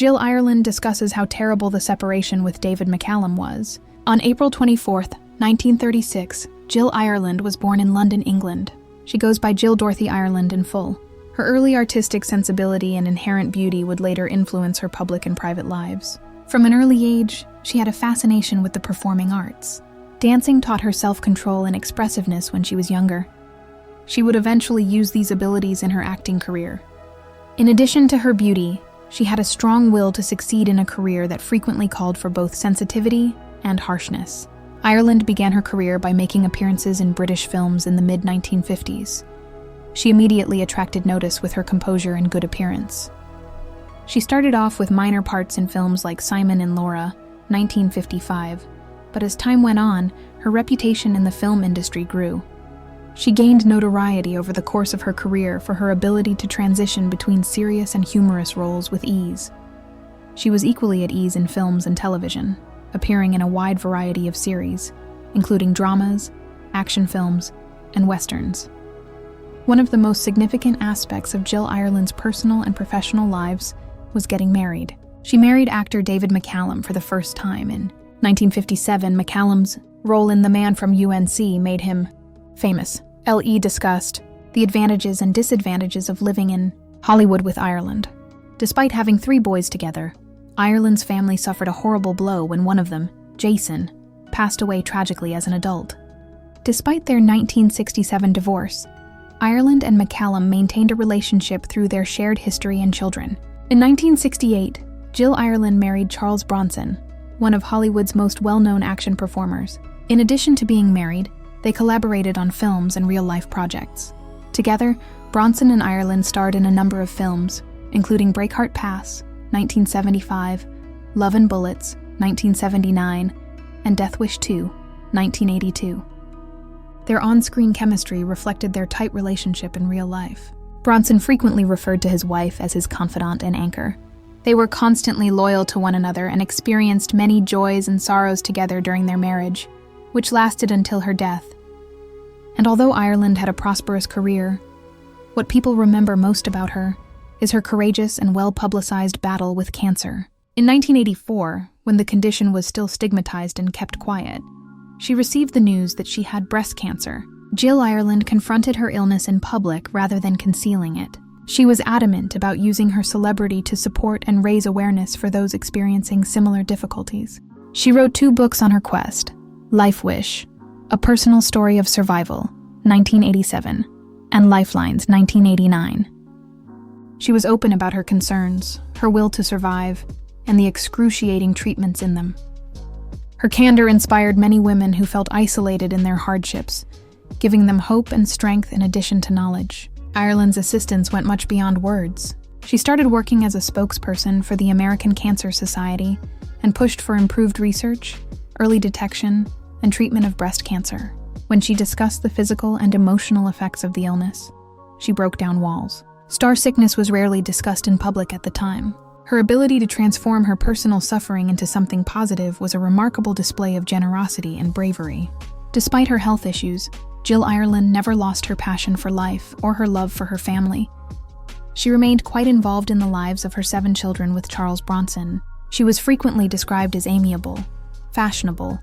Jill Ireland discusses how terrible the separation with David McCallum was. On April 24, 1936, Jill Ireland was born in London, England. She goes by Jill Dorothy Ireland in full. Her early artistic sensibility and inherent beauty would later influence her public and private lives. From an early age, she had a fascination with the performing arts. Dancing taught her self-control and expressiveness when she was younger. She would eventually use these abilities in her acting career. In addition to her beauty, she had a strong will to succeed in a career that frequently called for both sensitivity and harshness. Ireland began her career by making appearances in British films in the mid-1950s. She immediately attracted notice with her composure and good appearance. She started off with minor parts in films like Simon and Laura, 1955, but as time went on, her reputation in the film industry grew. She gained notoriety over the course of her career for her ability to transition between serious and humorous roles with ease. She was equally at ease in films and television, appearing in a wide variety of series, including dramas, action films, and westerns. One of the most significant aspects of Jill Ireland's personal and professional lives was getting married. She married actor David McCallum for the first time. In 1957, McCallum's role in The Man from UNC made him famous. L.E. discussed the advantages and disadvantages of living in Hollywood with Ireland. Despite having 3 boys together, Ireland's family suffered a horrible blow when one of them, Jason, passed away tragically as an adult. Despite their 1967 divorce, Ireland and McCallum maintained a relationship through their shared history and children. In 1968, Jill Ireland married Charles Bronson, one of Hollywood's most well-known action performers. In addition to being married, they collaborated on films and real-life projects. Together, Bronson and Ireland starred in a number of films, including Breakheart Pass, 1975, Love and Bullets, 1979, and Death Wish 2, 1982. Their on-screen chemistry reflected their tight relationship in real life. Bronson frequently referred to his wife as his confidant and anchor. They were constantly loyal to one another and experienced many joys and sorrows together during their marriage, which lasted until her death. And although Ireland had a prosperous career, what people remember most about her is her courageous and well-publicized battle with cancer. In 1984, when the condition was still stigmatized and kept quiet, she received the news that she had breast cancer. Jill Ireland confronted her illness in public rather than concealing it. She was adamant about using her celebrity to support and raise awareness for those experiencing similar difficulties. She wrote 2 books on her quest: Life Wish, A Personal Story of Survival, 1987, and Lifelines, 1989. She was open about her concerns, her will to survive, and the excruciating treatments in them. Her candor inspired many women who felt isolated in their hardships, giving them hope and strength in addition to knowledge. Ireland's assistance went much beyond words. She started working as a spokesperson for the American Cancer Society and pushed for improved research, early detection, and treatment of breast cancer. When she discussed the physical and emotional effects of the illness, she broke down walls. Star sickness was rarely discussed in public at the time. Her ability to transform her personal suffering into something positive was a remarkable display of generosity and bravery. Despite her health issues, Jill Ireland never lost her passion for life or her love for her family. She remained quite involved in the lives of her 7 children with Charles Bronson. She was frequently described as amiable, fashionable,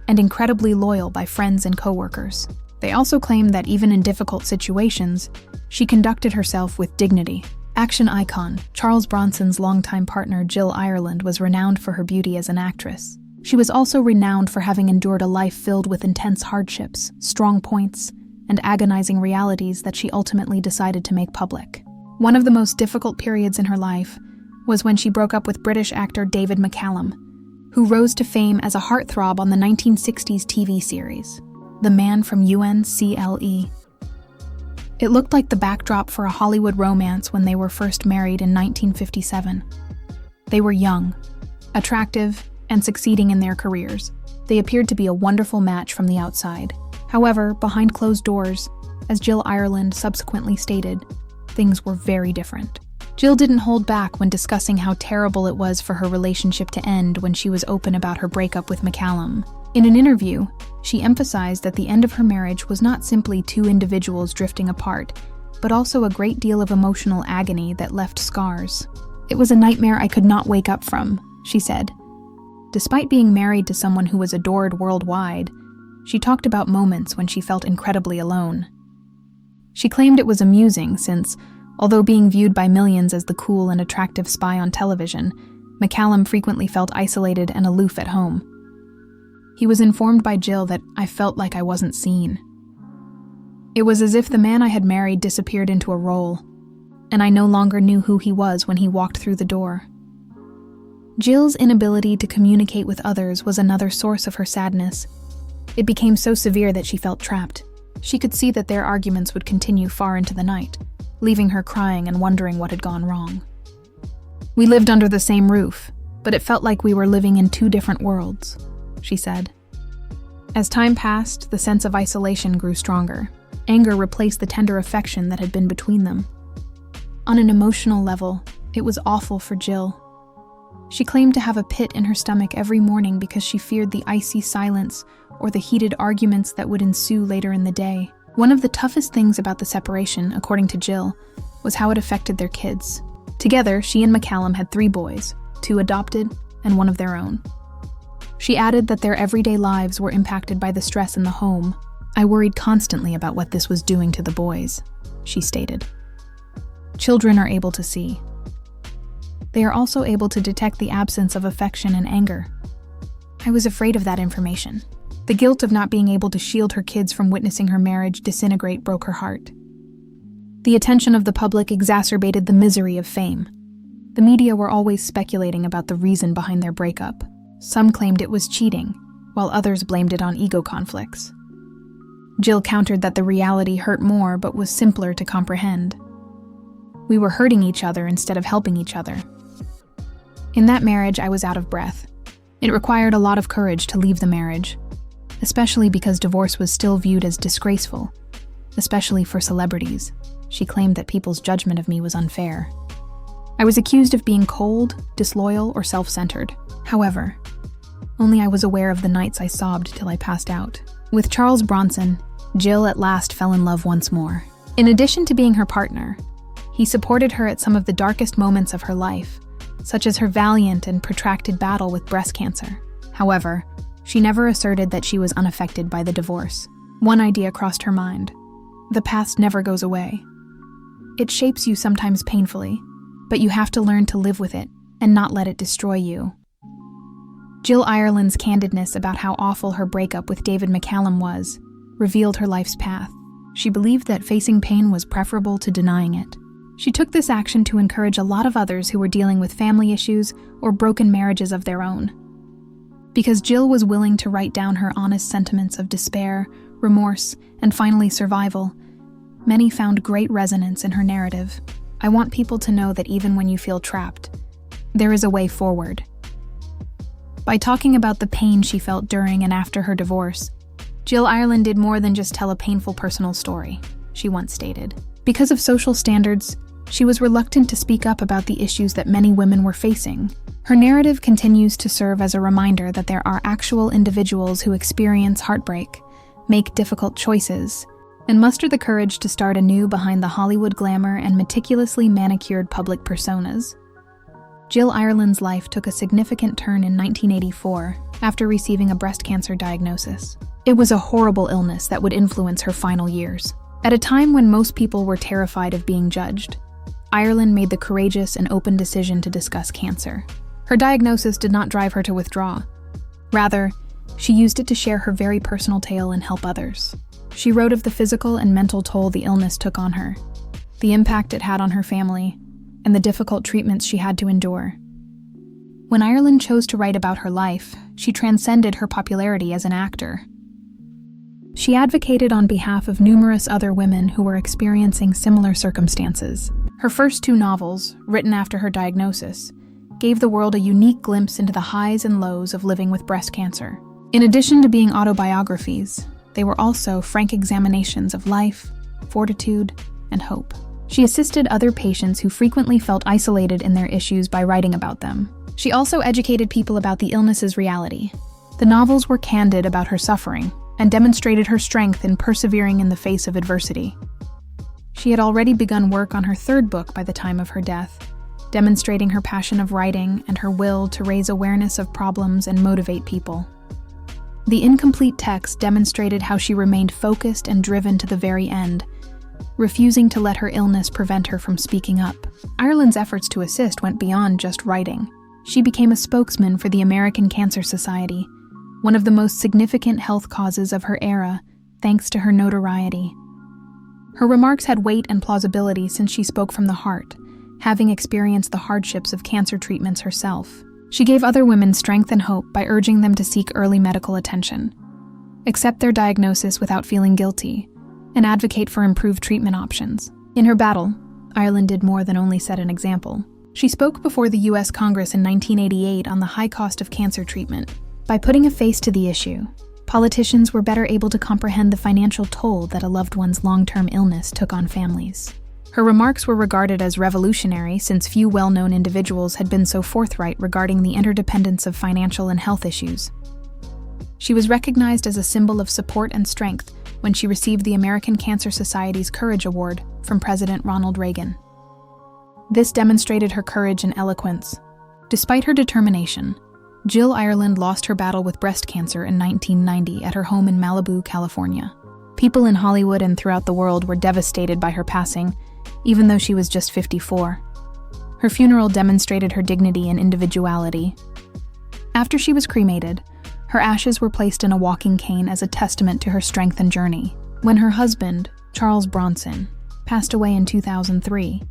and incredibly loyal by friends and coworkers. They also claimed that even in difficult situations, she conducted herself with dignity. Action icon Charles Bronson's longtime partner Jill Ireland was renowned for her beauty as an actress. She was also renowned for having endured a life filled with intense hardships, strong points, and agonizing realities that she ultimately decided to make public. One of the most difficult periods in her life was when she broke up with British actor David McCallum, who rose to fame as a heartthrob on the 1960s TV series, The Man from UNCLE. It looked like the backdrop for a Hollywood romance when they were first married in 1957. They were young, attractive, and succeeding in their careers. They appeared to be a wonderful match from the outside. However, behind closed doors, as Jill Ireland subsequently stated, things were very different. Jill didn't hold back when discussing how terrible it was for her relationship to end when she was open about her breakup with McCallum. In an interview, she emphasized that the end of her marriage was not simply 2 individuals drifting apart, but also a great deal of emotional agony that left scars. "It was a nightmare I could not wake up from," she said. Despite being married to someone who was adored worldwide, she talked about moments when she felt incredibly alone. She claimed it was amusing since, although being viewed by millions as the cool and attractive spy on television, McCallum frequently felt isolated and aloof at home. He was informed by Jill that I felt like I wasn't seen. It was as if the man I had married disappeared into a role, and I no longer knew who he was when he walked through the door. Jill's inability to communicate with others was another source of her sadness. It became so severe that she felt trapped. She could see that their arguments would continue far into the night, leaving her crying and wondering what had gone wrong. "We lived under the same roof, but it felt like we were living in two different worlds," she said. As time passed, the sense of isolation grew stronger. Anger replaced the tender affection that had been between them. On an emotional level, it was awful for Jill. She claimed to have a pit in her stomach every morning because she feared the icy silence or the heated arguments that would ensue later in the day. One of the toughest things about the separation, according to Jill, was how it affected their kids. Together, she and McCallum had 3 boys, 2 adopted and 1 of their own. She added that their everyday lives were impacted by the stress in the home. "I worried constantly about what this was doing to the boys," she stated. Children are able to see. They are also able to detect the absence of affection and anger. I was afraid of that information. The guilt of not being able to shield her kids from witnessing her marriage disintegrate broke her heart. The attention of the public exacerbated the misery of fame. The media were always speculating about the reason behind their breakup. Some claimed it was cheating, while others blamed it on ego conflicts. Jill countered that the reality hurt more but was simpler to comprehend. "We were hurting each other instead of helping each other." In that marriage, I was out of breath. It required a lot of courage to leave the marriage, especially because divorce was still viewed as disgraceful, especially for celebrities. She claimed that people's judgment of me was unfair. I was accused of being cold, disloyal, or self-centered. However, only I was aware of the nights I sobbed till I passed out. With Charles Bronson, Jill at last fell in love once more. In addition to being her partner, he supported her at some of the darkest moments of her life, such as her valiant and protracted battle with breast cancer. However, she never asserted that she was unaffected by the divorce. One idea crossed her mind: the past never goes away. It shapes you sometimes painfully, but you have to learn to live with it and not let it destroy you. Jill Ireland's candidness about how awful her breakup with David McCallum was revealed her life's path. She believed that facing pain was preferable to denying it. She took this action to encourage a lot of others who were dealing with family issues or broken marriages of their own. Because Jill was willing to write down her honest sentiments of despair, remorse, and finally survival, many found great resonance in her narrative. I want people to know that even when you feel trapped, there is a way forward. By talking about the pain she felt during and after her divorce, Jill Ireland did more than just tell a painful personal story, she once stated. Because of social standards, she was reluctant to speak up about the issues that many women were facing. Her narrative continues to serve as a reminder that there are actual individuals who experience heartbreak, make difficult choices, and muster the courage to start anew behind the Hollywood glamour and meticulously manicured public personas. Jill Ireland's life took a significant turn in 1984 after receiving a breast cancer diagnosis. It was a horrible illness that would influence her final years. At a time when most people were terrified of being judged, Ireland made the courageous and open decision to discuss cancer. Her diagnosis did not drive her to withdraw. Rather, she used it to share her very personal tale and help others. She wrote of the physical and mental toll the illness took on her, the impact it had on her family, and the difficult treatments she had to endure. When Ireland chose to write about her life, she transcended her popularity as an actor. She advocated on behalf of numerous other women who were experiencing similar circumstances. Her first 2 novels, written after her diagnosis, gave the world a unique glimpse into the highs and lows of living with breast cancer. In addition to being autobiographies, they were also frank examinations of life, fortitude, and hope. She assisted other patients who frequently felt isolated in their issues by writing about them. She also educated people about the illness's reality. The novels were candid about her suffering and demonstrated her strength in persevering in the face of adversity. She had already begun work on her 3rd book by the time of her death, demonstrating her passion of writing and her will to raise awareness of problems and motivate people. The incomplete text demonstrated how she remained focused and driven to the very end, refusing to let her illness prevent her from speaking up. Ireland's efforts to assist went beyond just writing. She became a spokesman for the American Cancer Society, one of the most significant health causes of her era, thanks to her notoriety. Her remarks had weight and plausibility since she spoke from the heart, having experienced the hardships of cancer treatments herself. She gave other women strength and hope by urging them to seek early medical attention, accept their diagnosis without feeling guilty, and advocate for improved treatment options. In her battle, Ireland did more than only set an example. She spoke before the U.S. Congress in 1988 on the high cost of cancer treatment. By putting a face to the issue, politicians were better able to comprehend the financial toll that a loved one's long-term illness took on families. Her remarks were regarded as revolutionary since few well-known individuals had been so forthright regarding the interdependence of financial and health issues. She was recognized as a symbol of support and strength when she received the American Cancer Society's Courage Award from President Ronald Reagan. This demonstrated her courage and eloquence. Despite her determination, Jill Ireland lost her battle with breast cancer in 1990 at her home in Malibu, California. People in Hollywood and throughout the world were devastated by her passing, even though she was just 54. Her funeral demonstrated her dignity and individuality. After she was cremated, her ashes were placed in a walking cane as a testament to her strength and journey. When her husband, Charles Bronson, passed away in 2003,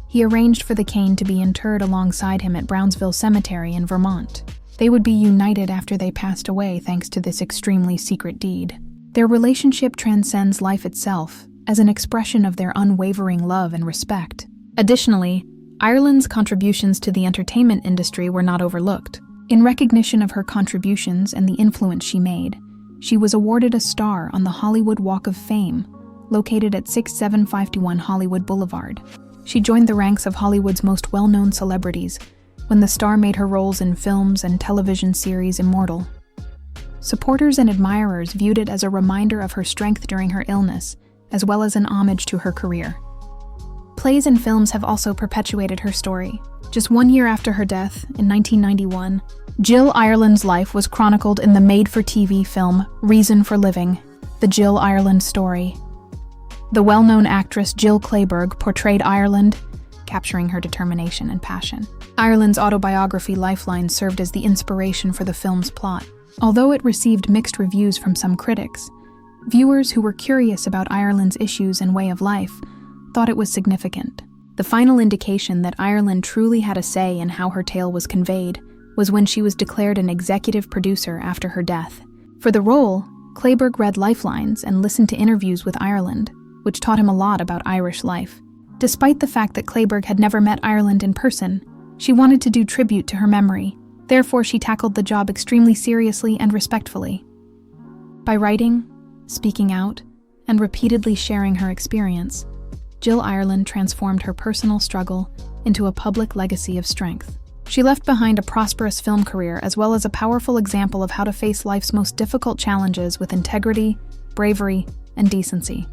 he arranged for the cane to be interred alongside him at Brownsville Cemetery in Vermont. They would be united after they passed away thanks to this extremely secret deed. Their relationship transcends life itself as an expression of their unwavering love and respect. Additionally, Ireland's contributions to the entertainment industry were not overlooked. In recognition of her contributions and the influence she made, she was awarded a star on the Hollywood Walk of Fame, located at 6751 Hollywood Boulevard. She joined the ranks of Hollywood's most well-known celebrities when the star made her roles in films and television series immortal. Supporters and admirers viewed it as a reminder of her strength during her illness, as well as an homage to her career. Plays and films have also perpetuated her story. Just 1 year after her death, in 1991, Jill Ireland's life was chronicled in the made-for-TV film Reason for Living, The Jill Ireland Story. The well-known actress Jill Clayburgh portrayed Ireland, capturing her determination and passion. Ireland's autobiography Lifeline served as the inspiration for the film's plot. Although it received mixed reviews from some critics, viewers who were curious about Ireland's issues and way of life thought it was significant. The final indication that Ireland truly had a say in how her tale was conveyed was when she was declared an executive producer after her death. For the role, Clayburgh read lifelines and listened to interviews with Ireland, which taught him a lot about Irish life. Despite the fact that Clayburgh had never met Ireland in person, she wanted to do tribute to her memory. Therefore, she tackled the job extremely seriously and respectfully. By writing, speaking out, and repeatedly sharing her experience, Jill Ireland transformed her personal struggle into a public legacy of strength. She left behind a prosperous film career as well as a powerful example of how to face life's most difficult challenges with integrity, bravery, and decency.